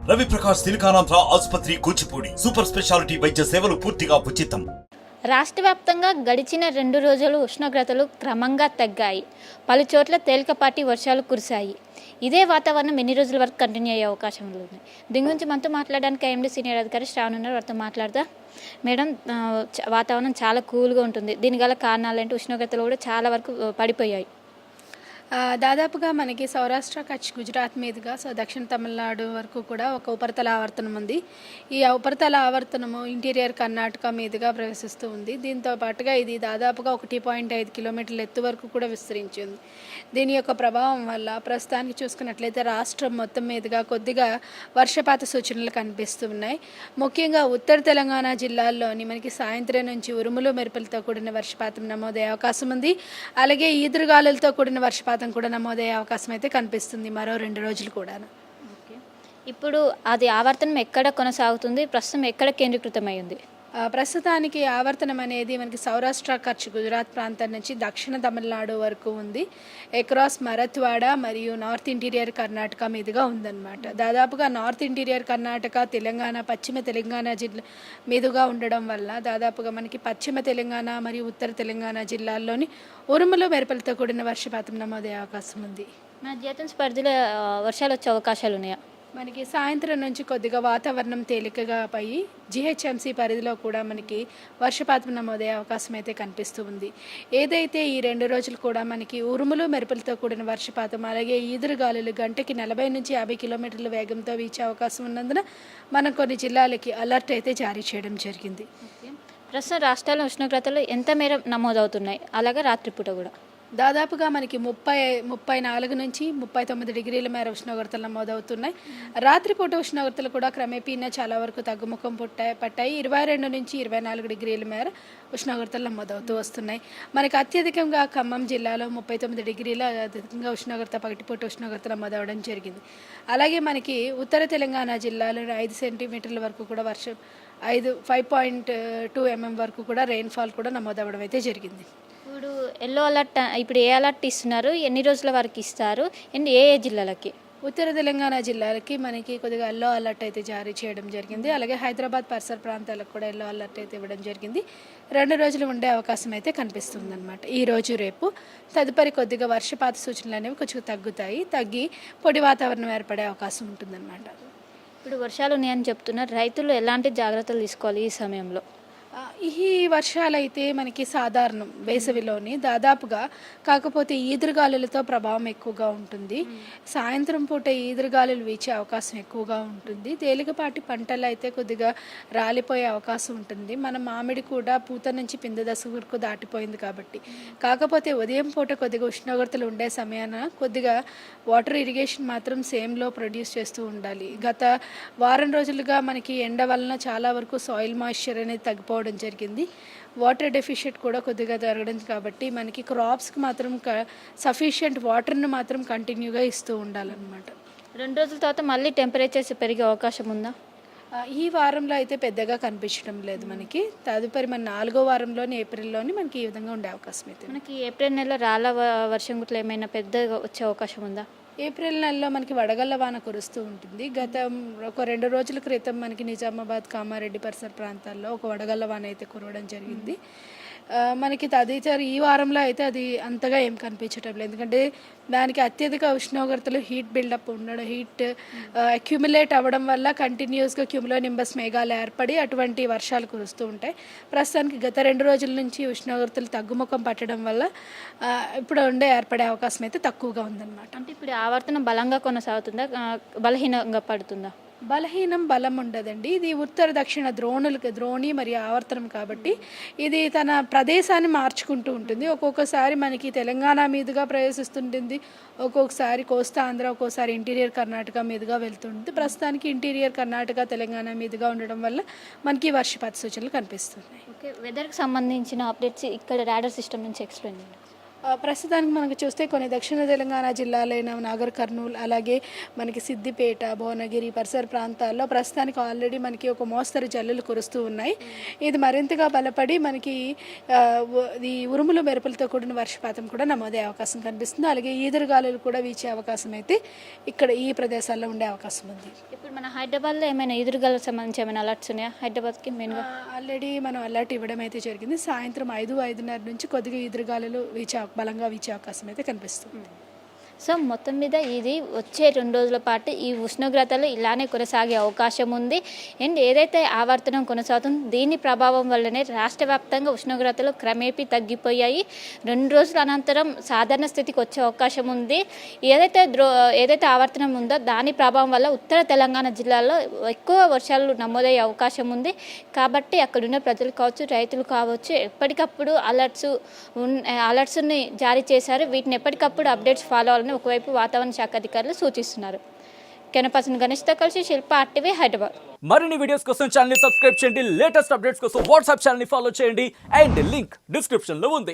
రవి ప్రకాష్ సిలికానాంధ్ర ఆసుపత్రి Kuchipudi super speciality వైద్య సేవలు పూర్తిగా ఉచితం. రాష్ట్ర వ్యాప్తంగా గడిచిన 2 రోజులు ఉష్ణోగ్రతలు క్రమంగా తగ్గాయి. పలు చోట్ల తేలికపాటి వర్షాలు కురిశాయి. ఇదే వాతావరణం ఎన్ని రోజుల వరకు కంటిన్యూ అయ్యే అవకాశం ఉంది. దీని గురించి మనతో మాట్లాడడానికి ఐఎండీ సీనియర్ అధికారి శ్రావణ్ ఉన్నారు. వారితో మాట్లాడదా మేడం, వాతావరణం చాలా కూల్గా ఉంటుంది. దీని గల కారణాలు ఏంటి? ఉష్ణోగ్రతలు కూడా చాలా వరకు పడిపోయాయి. దాదాపుగా మనకి సౌరాష్ట్ర, కచ్, గుజరాత్ మీదుగా దక్షిణ తమిళనాడు వరకు కూడా ఒక ఉపరితల ఆవర్తనం ఉంది. ఈ ఉపరితల ఆవర్తనము ఇంటీరియర్ కర్ణాటక మీదుగా ప్రవేశిస్తూ ఉంది. దీంతో పాటుగా ఇది దాదాపుగా 1.5 కిలోమీటర్ల ఎత్తు వరకు కూడా విస్తరించింది. దీని యొక్క ప్రభావం వల్ల ప్రస్తుతానికి చూసుకున్నట్లయితే రాష్ట్రం మొత్తం మీదుగా కొద్దిగా వర్షపాత సూచనలు కనిపిస్తూ ఉన్నాయి. ముఖ్యంగా ఉత్తర తెలంగాణ జిల్లాల్లోని మనకి సాయంత్రం నుంచి ఉరుములు మెరుపులతో కూడిన వర్షపాతం నమోదయ్యే అవకాశం ఉంది. అలాగే ఈదురుగాలులతో కూడిన వర్షపాతం కూడా నమోదయ్యే అవకాశం అయితే కనిపిస్తుంది మరో 2 రోజులు కూడా. ఇప్పుడు అది ఆవర్తనం ఎక్కడ కొనసాగుతుంది? ప్రస్తుతం ఎక్కడ కేంద్రీకృతమైంది? ప్రస్తుతానికి ఆవర్తనం అనేది మనకి సౌరాష్ట్ర, కచ్, గుజరాత్ ప్రాంతం నుంచి దక్షిణ తమిళనాడు వరకు ఉంది. అక్రాస్ మరత్వాడ మరియు నార్త్ ఇంటీరియర్ కర్ణాటక మీదుగా ఉందన్నమాట. దాదాపుగా నార్త్ ఇంటీరియర్ కర్ణాటక, తెలంగాణ, పశ్చిమ తెలంగాణ జిల్లా మీదుగా ఉండడం వల్ల దాదాపుగా మనకి పశ్చిమ తెలంగాణ మరియు ఉత్తర తెలంగాణ జిల్లాల్లోని ఉరుములు మెరుపులతో కూడిన వర్షపాతం నమోదయ్యే అవకాశం ఉంది. మన జిహెచ్ఎంసీ పరిధిలో వర్షాలు వచ్చే అవకాశాలు ఉన్నాయా? మనకి సాయంత్రం నుంచి కొద్దిగా వాతావరణం తేలికగా పోయి జిహెచ్ఎంసీ పరిధిలో కూడా మనకి వర్షపాతం నమోదయ్యే అవకాశం అయితే కనిపిస్తూ ఉంది. ఏదైతే ఈ 2 రోజులు కూడా మనకి ఉరుములు మెరుపులతో కూడిన వర్షపాతం, అలాగే ఈదురుగాలులు గంటకి 40 నుంచి 50 కిలోమీటర్ల వేగంతో వీచే అవకాశం ఉన్నందున మనం కొన్ని జిల్లాలకి అలర్ట్ అయితే జారీ చేయడం జరిగింది. ప్రస్తుతం రాష్ట్రాల్లో ఉష్ణోగ్రతలు ఎంత మేర నమోదవుతున్నాయి? అలాగే రాత్రిపూట కూడా దాదాపుగా మనకి 34 నుంచి 39 డిగ్రీల మేర ఉష్ణోగ్రతలు నమోదవుతున్నాయి. రాత్రిపూట ఉష్ణోగ్రతలు కూడా క్రమేపీనా చాలా వరకు తగ్గుముఖం పట్టాయి. 22 నుంచి 24 డిగ్రీల మేర ఉష్ణోగ్రతలు నమోదవుతూ వస్తున్నాయి. మనకి అత్యధికంగా ఖమ్మం జిల్లాలో 39 డిగ్రీల అధికంగా ఉష్ణోగ్రత, పగటిపూట ఉష్ణోగ్రత నమోదవడం జరిగింది. అలాగే మనకి ఉత్తర తెలంగాణ జిల్లాలో 5 సెంటీమీటర్ల వరకు కూడా వర్షం 5.2 mm వరకు కూడా రెయిన్ఫాల్ కూడా నమోదవడం అయితే జరిగింది. ఇప్పుడు ఎల్లో అలర్ట్, ఇప్పుడు ఏ అలర్ట్ ఇస్తున్నారు? ఎన్ని రోజుల వరకు ఇస్తారు? అండ్ ఏ జిల్లాలకి? ఉత్తర తెలంగాణ జిల్లాలకి మనకి కొద్దిగా ఎల్లో అలర్ట్ అయితే జారీ చేయడం జరిగింది. అలాగే హైదరాబాద్ పరిసర ప్రాంతాలకు కూడా ఎల్లో అలర్ట్ అయితే ఇవ్వడం జరిగింది. 2 రోజులు ఉండే అవకాశం అయితే కనిపిస్తుంది అనమాట. ఈ రోజు రేపు తదుపరి కొద్దిగా వర్షపాత సూచనలు అనేవి కొంచెం తగ్గి పొడి వాతావరణం ఏర్పడే అవకాశం ఉంటుందన్నమాట. ఇప్పుడు వర్షాలు ఉన్నాయని చెప్తున్నారు. రైతులు ఎలాంటి జాగ్రత్తలు తీసుకోవాలి ఈ సమయంలో? ఈ వర్షాలు అయితే మనకి సాధారణం వేసవిలోని దాదాపుగా, కాకపోతే ఈదురుగాలులతో ప్రభావం ఎక్కువగా ఉంటుంది. సాయంత్రం పూట ఈదురుగాలులు వీచే అవకాశం ఎక్కువగా ఉంటుంది. తేలికపాటి పంటలు అయితే కొద్దిగా రాలిపోయే అవకాశం ఉంటుంది. మన మామిడి కూడా పూత నుంచి పిందె దశ వరకు దాటిపోయింది కాబట్టి. కాకపోతే ఉదయం పూట కొద్దిగా ఉష్ణోగ్రతలు ఉండే సమయాన కొద్దిగా వాటర్ ఇరిగేషన్ మాత్రం సేమ్లో ప్రొడ్యూస్ చేస్తూ ఉండాలి. గత వారం రోజులుగా మనకి ఎండ వలన చాలా వరకు సాయిల్ మాయిశ్చర్ అనేది తగ్గిపోవడం జరిగింది. వాటర్ డెఫిషియెంట్ కూడా కొద్దిగా జరగడం కాబట్టి మనకి క్రాప్స్కి మాత్రం సఫిషియెంట్ వాటర్ని మాత్రం కంటిన్యూగా ఇస్తూ ఉండాలన్నమాట. 2 రోజుల తర్వాత మళ్ళీ టెంపరేచర్స్ పెరిగే అవకాశం ఉందా? ఈ వారంలో అయితే పెద్దగా కనిపించడం లేదు మనకి. తదుపరి మన 4వ వారంలోని ఏప్రిల్లోని మనకి ఈ విధంగా ఉండే అవకాశం అయితే. మనకి ఏప్రిల్ నెలలో రాళ్ళ వర్షం గుట్ల ఏమైనా పెద్దగా వచ్చే అవకాశం ఉందా? ఏప్రిల్ నెలలో మనకి వడగళ్ళ వాన కురుస్తూ ఉంటుంది. గత ఒక 2 రోజుల క్రితం మనకి నిజామాబాద్, కామారెడ్డి పరిసర ప్రాంతాల్లో ఒక వడగళ్ళ వాన అయితే కురవడం జరిగింది. మనకి తదితర ఈ వారంలో అయితే అది అంతగా ఏం కనిపించటం లేదు. ఎందుకంటే దానికి అత్యధిక ఉష్ణోగ్రతలు హీట్ బిల్డప్ ఉండడం, హీట్ అక్యుములేట్ అవ్వడం వల్ల కంటిన్యూస్గా క్యూములోనింబస్ మేఘాలు ఏర్పడి అటువంటి వర్షాలు కురుస్తూ ఉంటాయి. ప్రస్తుతానికి గత 2 రోజుల నుంచి ఉష్ణోగ్రతలు తగ్గుముఖం పట్టడం వల్ల ఇప్పుడు ఏర్పడే అవకాశం అయితే తక్కువగా ఉందన్నమాట. అంటే ఇప్పుడు ఆవర్తనం బలంగా కొనసాగుతుందా, బలహీనంగా పడుతుందా? బలం ఉండదండి. ఇది ఉత్తర దక్షిణ ద్రోణి మరియు ఆవర్తనం కాబట్టి ఇది తన ప్రదేశాన్ని మార్చుకుంటూ ఉంటుంది. ఒక్కొక్కసారి మనకి తెలంగాణ మీదుగా ప్రవేశిస్తుంటుంది, ఒక్కొక్కసారి కోస్తా ఆంధ్ర, ఒక్కొక్కసారి ఇంటీరియర్ కర్ణాటక మీదుగా వెళ్తుంది. ప్రస్తుతానికి ఇంటీరియర్ కర్ణాటక, తెలంగాణ మీదుగా ఉండడం వల్ల మనకి వర్షపాత సూచనలు కనిపిస్తున్నాయి. ఓకే, వెదర్కి సంబంధించిన అప్డేట్స్ ఇక్కడ రాడార్ సిస్టమ్ నుంచి ఎక్స్ప్లెయిన్ చేయండి. ప్రస్తుతానికి మనకు చూస్తే కొన్ని దక్షిణ తెలంగాణ జిల్లాలైన నాగర్ కర్నూల్, అలాగే మనకి సిద్దిపేట, భువనగిరి పరిసర ప్రాంతాల్లో ప్రస్తుతానికి ఆల్రెడీ మనకి ఒక మోస్తరు జల్లులు కురుస్తూ ఉన్నాయి. ఇది మరింతగా బలపడి మనకి ఈ ఉరుములు మెరుపులతో కూడిన వర్షపాతం కూడా నమోదయ్యే అవకాశం కనిపిస్తుంది. అలాగే ఈదురుగాలులు కూడా వీచే అవకాశం అయితే ఇక్కడ ఈ ప్రదేశాల్లో ఉండే అవకాశం ఉంది. ఇప్పుడు మన హైదరాబాద్లో ఏమైనా ఎదురుగాలకు సంబంధించి ఏమైనా అలర్ట్స్ ఉన్నాయా హైదరాబాద్కి మెయిన్గా? ఆల్రెడీ మనం అలర్ట్ ఇవ్వడం అయితే జరిగింది. సాయంత్రం 5-5:30 నుంచి కొద్దిగా ఈదురుగాలులు బలంగా వీచే అవకాశం అయితే కనిపిస్తుంది. సో మొత్తం మీద ఇది వచ్చే 2 రోజుల పాటు ఈ ఉష్ణోగ్రతలు ఇలానే కొనసాగే అవకాశం ఉంది. అండ్ ఏదైతే ఆవర్తనం కొనసాగుతుందో దీని ప్రభావం వల్లనే రాష్ట్ర వ్యాప్తంగా ఉష్ణోగ్రతలు క్రమేపీ తగ్గిపోయాయి. 2 రోజుల అనంతరం సాధారణ స్థితికి వచ్చే అవకాశం ఉంది. ఏదైతే ఆవర్తనం ఉందో దాని ప్రభావం వల్ల ఉత్తర తెలంగాణ జిల్లాల్లో ఎక్కువ వర్షాలు నమోదయ్యే అవకాశం ఉంది. కాబట్టి అక్కడున్న ప్రజలు కావచ్చు, రైతులు కావచ్చు, ఎప్పటికప్పుడు అలర్ట్స్ని జారీ చేశారు. వీటిని ఎప్పటికప్పుడు అప్డేట్స్ ఫాలో అవ్వాలని ఒకవైపు వాతావరణ శాఖ అధికారులు సూచిస్తున్నారు. కెనపర్సన్ గణేష్తో కలిసి శిల్ప, RTV, హైదరాబాద్. మరిన్ని వీడియోస్ కోసం ఛానల్ ని సబ్స్క్రైబ్ చేయండి. లేటెస్ట్ అప్డేట్స్ కోసం వాట్సాప్ ఛానల్ ని ఫాలో చేయండి. అండ్ లింక్ డిస్క్రిప్షన్ లో ఉంది.